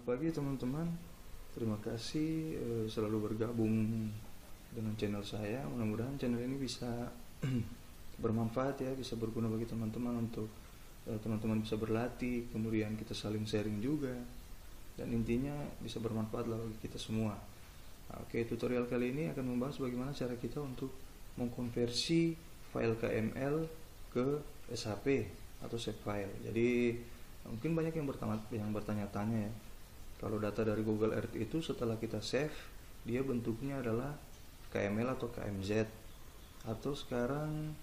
Selamat pagi teman-teman. Terima kasih selalu bergabung dengan channel saya. Mudah-mudahan channel ini bisa bermanfaat ya, bisa berguna bagi teman-teman untuk teman-teman bisa berlatih, kemudian kita saling sharing juga, dan intinya bisa bermanfaat lah bagi kita semua. Oke, tutorial kali ini akan membahas bagaimana cara kita untuk mengkonversi file KML ke SHP atau save file. Jadi mungkin banyak yang bertanya-tanya ya, kalau data dari Google Earth itu setelah kita save, dia bentuknya adalah KML atau KMZ, atau sekarang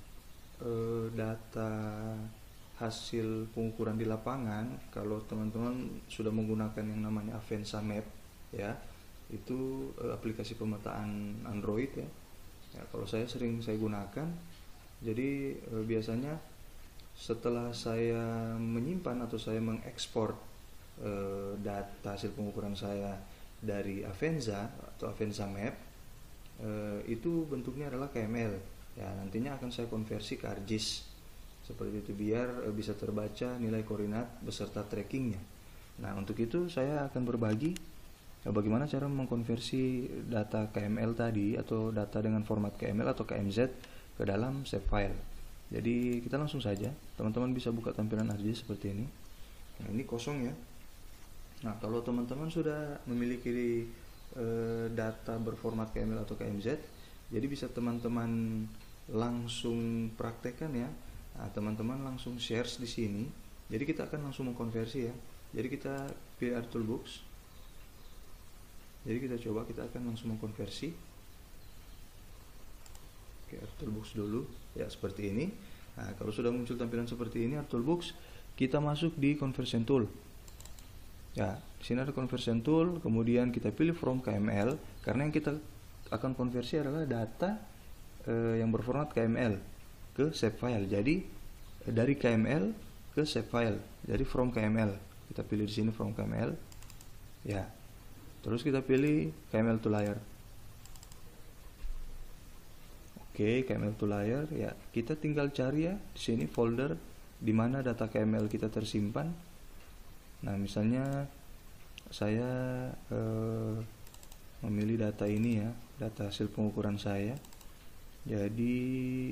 data hasil pengukuran di lapangan, kalau teman-teman sudah menggunakan yang namanya Avenza Map ya, itu aplikasi pemetaan Android ya. Kalau saya gunakan. Jadi biasanya setelah saya menyimpan atau saya mengekspor data hasil pengukuran saya dari Avenza atau Avenza Map, itu bentuknya adalah KML ya. Nantinya akan saya konversi ke ArcGIS seperti itu, biar bisa terbaca nilai koordinat beserta trackingnya. Nah, untuk itu saya akan berbagi bagaimana cara mengkonversi data KML tadi atau data dengan format KML atau KMZ ke dalam save file. Jadi kita langsung saja, teman-teman bisa buka tampilan ArcGIS seperti ini. Nah, ini kosong ya. Nah, kalau teman-teman sudah memiliki data berformat KML atau KMZ, jadi bisa teman-teman langsung praktekkan ya. Nah, teman-teman langsung share di sini. Jadi kita akan langsung mengkonversi ya. Jadi kita pilih ArcToolbox. Jadi kita akan langsung mengkonversi. Oke, ArcToolbox dulu ya, seperti ini. Nah, kalau sudah muncul tampilan seperti ini ArcToolbox, kita masuk di Conversion Tool. Ya, di sini ada Conversion Tool, kemudian kita pilih From KML, karena yang kita akan konversi adalah data yang berformat KML ke save file. Jadi dari KML ke save file. Jadi From KML. Kita pilih di sini From KML. Ya. Terus kita pilih KML to layer. Oke, KML to layer ya. Kita tinggal cari ya di sini folder di mana data KML kita tersimpan. Nah, misalnya saya memilih data ini ya, data hasil pengukuran saya. Jadi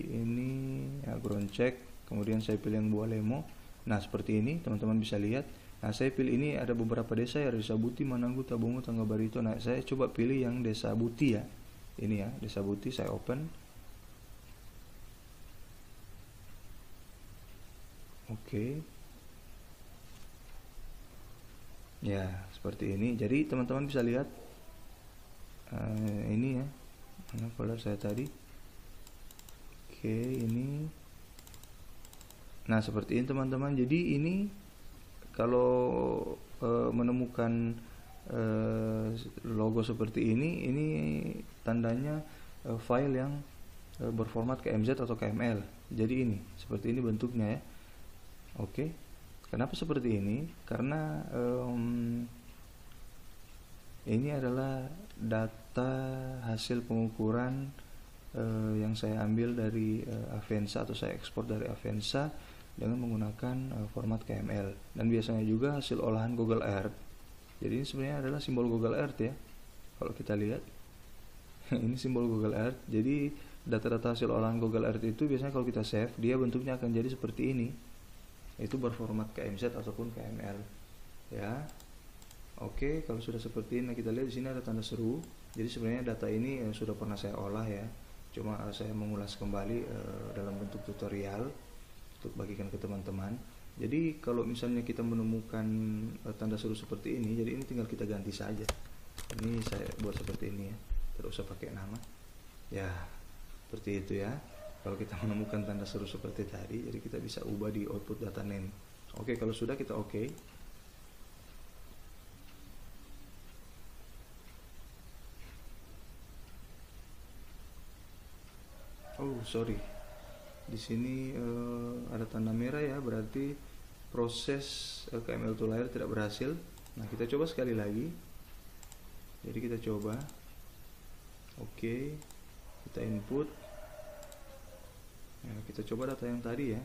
ini ya, ground check, kemudian saya pilih yang Buah Lemo. Nah, seperti ini teman-teman bisa lihat. Nah, saya pilih ini ada beberapa desa ya, Desa Buti, Mananggu, Tabungu, Tangga Barito. Nah, saya coba pilih yang Desa Buti ya. Ini ya, Desa Buti, saya open. Oke. Ya, seperti ini. Jadi teman-teman bisa lihat ini ya, mana folder saya tadi. Oke, ini. Nah, seperti ini teman-teman. Jadi ini kalau menemukan logo seperti ini tandanya file yang berformat KMZ atau KML. Jadi ini seperti ini bentuknya ya. Oke, kenapa seperti ini? Karena ini adalah data hasil pengukuran yang saya ambil dari Avenza atau saya ekspor dari Avenza dengan menggunakan format KML, dan biasanya juga hasil olahan Google Earth. Jadi ini sebenarnya adalah simbol Google Earth ya. Kalau kita lihat ini simbol Google Earth. Jadi data-data hasil olahan Google Earth itu biasanya kalau kita save, dia bentuknya akan jadi seperti ini. Itu berformat KMZ ataupun KML ya. Oke, kalau sudah seperti ini kita lihat di sini ada tanda seru. Jadi sebenarnya data ini sudah pernah saya olah ya. Cuma saya mengulas kembali dalam bentuk tutorial untuk bagikan ke teman-teman. Jadi kalau misalnya kita menemukan tanda seru seperti ini, jadi ini tinggal kita ganti saja. Ini saya buat seperti ini ya, tidak usah pakai nama ya, seperti itu ya. Kalau kita menemukan tanda seru seperti tadi, jadi kita bisa ubah di output data name. Oke, kalau sudah kita oke. Oh, sorry. Di sini ada tanda merah ya, berarti proses KML to layer tidak berhasil. Nah, kita coba sekali lagi. Jadi kita coba. Oke. Kita input. Ya, kita coba data yang tadi ya.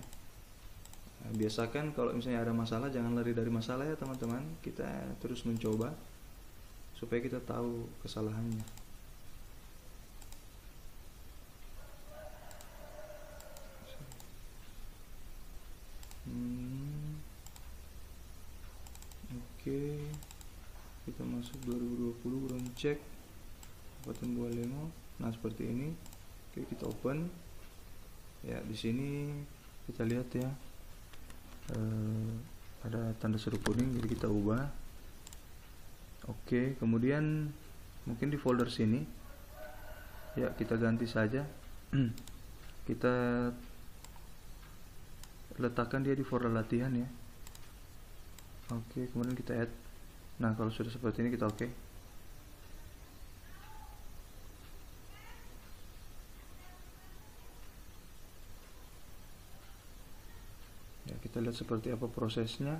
Nah, biasakan kalau misalnya ada masalah, jangan lari dari masalah ya teman-teman. Kita terus mencoba supaya kita tahu kesalahannya. Oke, kita masuk 2020 ground check Kabupaten Bualemo. Nah seperti ini. Oke, kita open. Ya di sini kita lihat ya, ada tanda seru kuning, jadi kita ubah. Oke, kemudian mungkin di folder sini ya kita ganti saja. Kita letakkan dia di folder latihan ya. Oke, kemudian kita add. Nah kalau sudah seperti ini kita oke. Ya, kita lihat seperti apa prosesnya,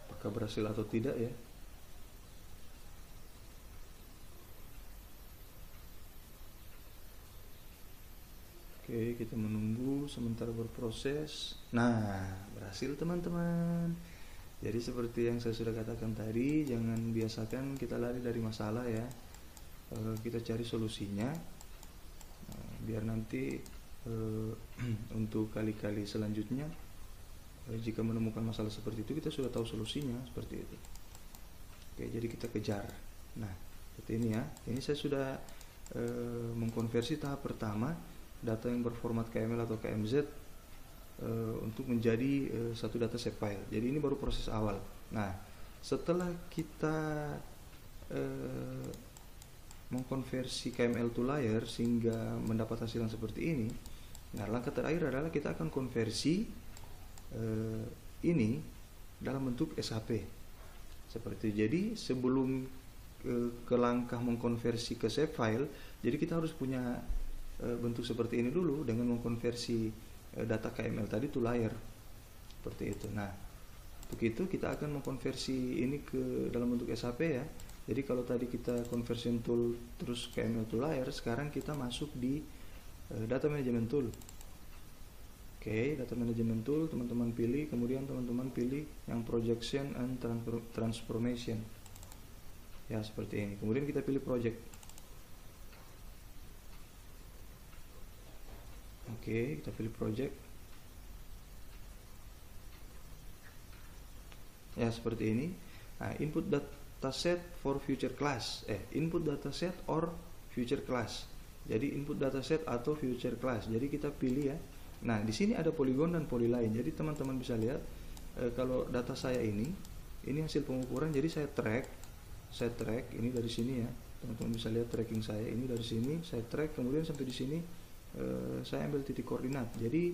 apakah berhasil atau tidak ya. Oke, kita menunggu sementara berproses. Nah, berhasil teman-teman. Jadi seperti yang saya sudah katakan tadi, jangan biasakan kita lari dari masalah ya. Kita cari solusinya. Biar nanti untuk kali-kali selanjutnya, jika menemukan masalah seperti itu, kita sudah tahu solusinya seperti itu. Oke, jadi kita kejar. Nah, seperti ini ya. Ini saya sudah mengkonversi tahap pertama data yang berformat KML atau KMZ untuk menjadi satu data shape file. Jadi ini baru proses awal. Nah, setelah kita mengkonversi KML to layer sehingga mendapat hasil yang seperti ini, nah langkah terakhir adalah kita akan konversi ini dalam bentuk SHP seperti itu. Jadi sebelum ke langkah mengkonversi ke shape file, jadi kita harus punya bentuk seperti ini dulu dengan mengkonversi data KML tadi to layer seperti itu. Nah, untuk itu kita akan mengkonversi ini ke dalam bentuk SHP ya. Jadi kalau tadi kita conversion tool terus KML to layer, sekarang kita masuk di data management tool. Oke, data management tool teman-teman pilih, kemudian teman-teman pilih yang projection and transformation. Ya, seperti ini. Kemudian kita pilih project. Oke, kita pilih project. Ya, seperti ini. Nah, input dataset for future class. Input dataset or future class. Jadi input dataset atau future class. Jadi kita pilih ya. Nah, di sini ada polygon dan polyline. Jadi teman-teman bisa lihat kalau data saya ini hasil pengukuran. Jadi saya track ini dari sini ya. Teman-teman bisa lihat tracking saya ini dari sini. Saya track kemudian sampai di sini. Saya ambil titik koordinat. Jadi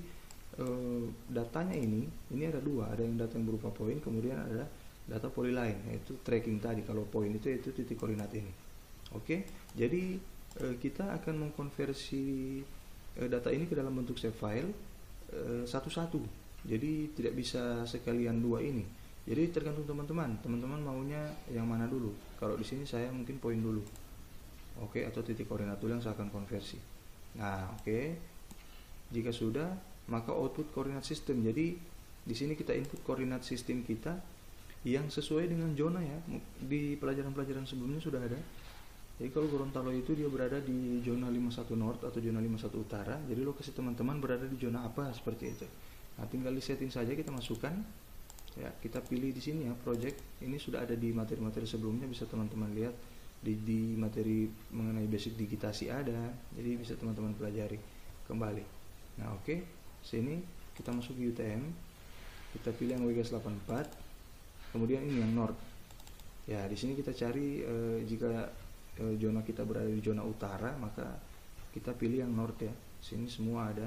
datanya ini ada dua, ada yang data yang berupa poin, kemudian ada data polyline, yaitu tracking tadi. Kalau poin itu titik koordinat ini. Oke, jadi kita akan mengkonversi data ini ke dalam bentuk shape file satu-satu. Jadi tidak bisa sekalian dua ini. Jadi tergantung teman-teman maunya yang mana dulu. Kalau di sini saya mungkin poin dulu. Oke, atau titik koordinat dulu yang saya akan konversi. Nah, oke. Jika sudah, maka output koordinat sistem. Jadi di sini kita input koordinat sistem kita yang sesuai dengan zona ya. Di pelajaran-pelajaran sebelumnya sudah ada. Jadi kalau Gorontalo itu dia berada di zona 51 North atau zona 51 Utara. Jadi lokasi teman-teman berada di zona apa seperti itu. Nah, tinggal di setting saja, kita masukkan. Ya, kita pilih di sini ya, project. Ini sudah ada di materi-materi sebelumnya, bisa teman-teman lihat. Di materi mengenai basic digitasi ada, jadi bisa teman-teman pelajari kembali. Nah, oke. Sini kita masuk ke UTM, kita pilih yang WGS84, kemudian ini yang North. Ya, di sini kita cari jika zona kita berada di zona utara, maka kita pilih yang North ya. Sini semua ada.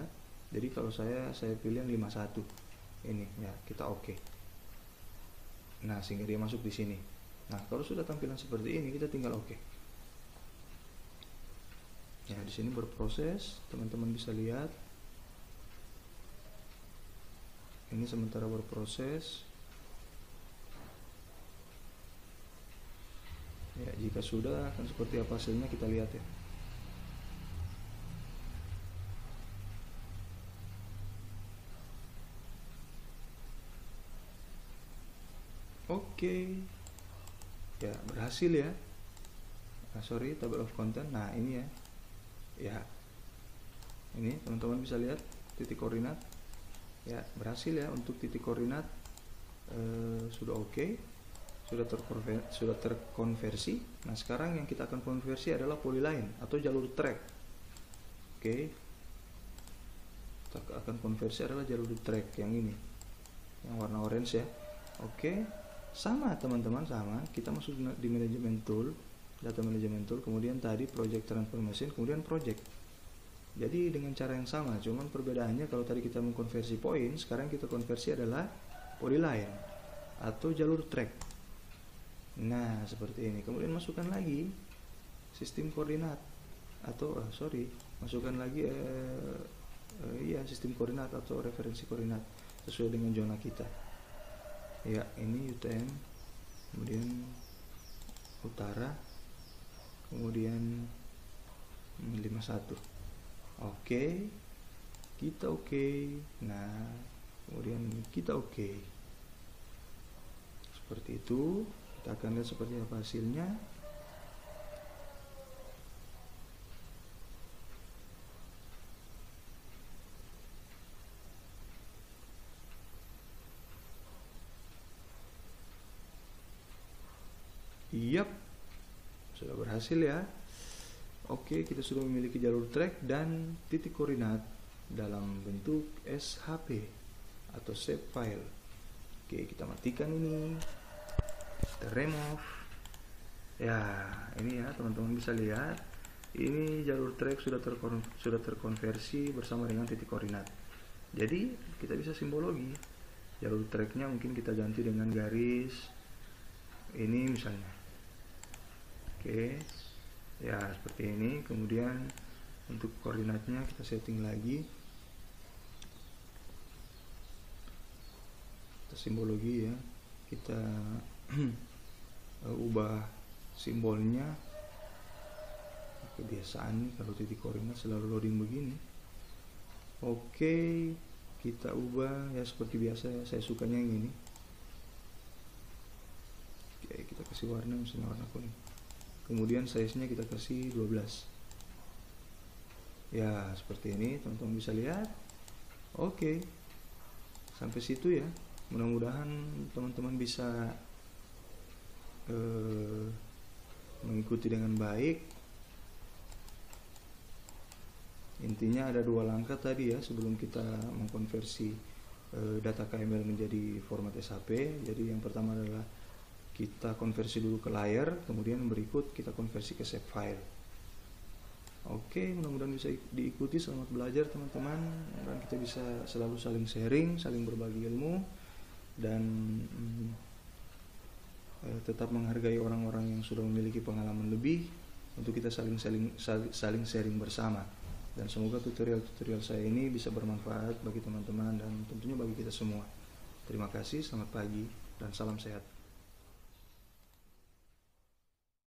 Jadi kalau saya pilih yang 51 ini ya, kita oke. Nah, sehingga dia masuk di sini. Nah, kalau sudah tampilan seperti ini, kita tinggal oke. Ya, di sini berproses, teman-teman bisa lihat. Ini sementara berproses. Ya, jika sudah akan seperti apa hasilnya, kita lihat ya. Oke, ya berhasil ya. Sorry, table of content. Nah ini ya, ya ini teman-teman bisa lihat titik koordinat ya, berhasil ya untuk titik koordinat. Sudah oke, sudah terkonversi. Nah sekarang yang kita akan konversi adalah polyline atau jalur track. Oke, kita akan konversi adalah jalur track yang ini, yang warna orange ya. Oke, sama teman-teman, sama. Kita masuk di manajemen tool, data management tool, kemudian tadi project transformation, kemudian project. Jadi dengan cara yang sama, cuman perbedaannya kalau tadi kita mengkonversi poin, sekarang kita konversi adalah polyline atau jalur track. Nah seperti ini. Kemudian masukkan lagi sistem koordinat atau masukkan lagi sistem koordinat atau referensi koordinat sesuai dengan zona kita. Ya ini UTM, kemudian utara, kemudian 51. Oke, kita oke. Nah kemudian kita oke. Seperti itu. Kita akan lihat seperti apa hasilnya. Yap, sudah berhasil ya. Oke, kita sudah memiliki jalur track dan titik koordinat dalam bentuk SHP atau shape file. Oke, kita matikan ini, kita remove. Ya, ini ya teman-teman bisa lihat, ini jalur track sudah terkonversi bersama dengan titik koordinat. Jadi kita bisa simbologi jalur tracknya, mungkin kita ganti dengan garis ini misalnya. Oke, ya seperti ini. Kemudian untuk koordinatnya kita setting lagi, kita simbologi ya, kita ubah simbolnya. Kebiasaan nih kalau titik koordinat selalu loading begini. Oke, kita ubah ya seperti biasa ya, saya sukanya yang ini. Oke, kita kasih warna misalnya warna kuning. Kemudian size-nya kita kasih 12. Ya, seperti ini teman-teman bisa lihat. Oke. Sampai situ ya. Mudah-mudahan teman-teman bisa mengikuti dengan baik. Intinya ada 2 langkah tadi ya sebelum kita mengkonversi data KML menjadi format SHP. Jadi yang pertama adalah kita konversi dulu ke layar, kemudian berikut kita konversi ke shape file. Oke, mudah-mudahan bisa diikuti. Selamat belajar teman-teman, dan kita bisa selalu saling sharing, saling berbagi ilmu, dan tetap menghargai orang-orang yang sudah memiliki pengalaman lebih, untuk kita saling sharing bersama. Dan semoga tutorial saya ini bisa bermanfaat bagi teman-teman dan tentunya bagi kita semua. Terima kasih, selamat pagi, dan salam sehat.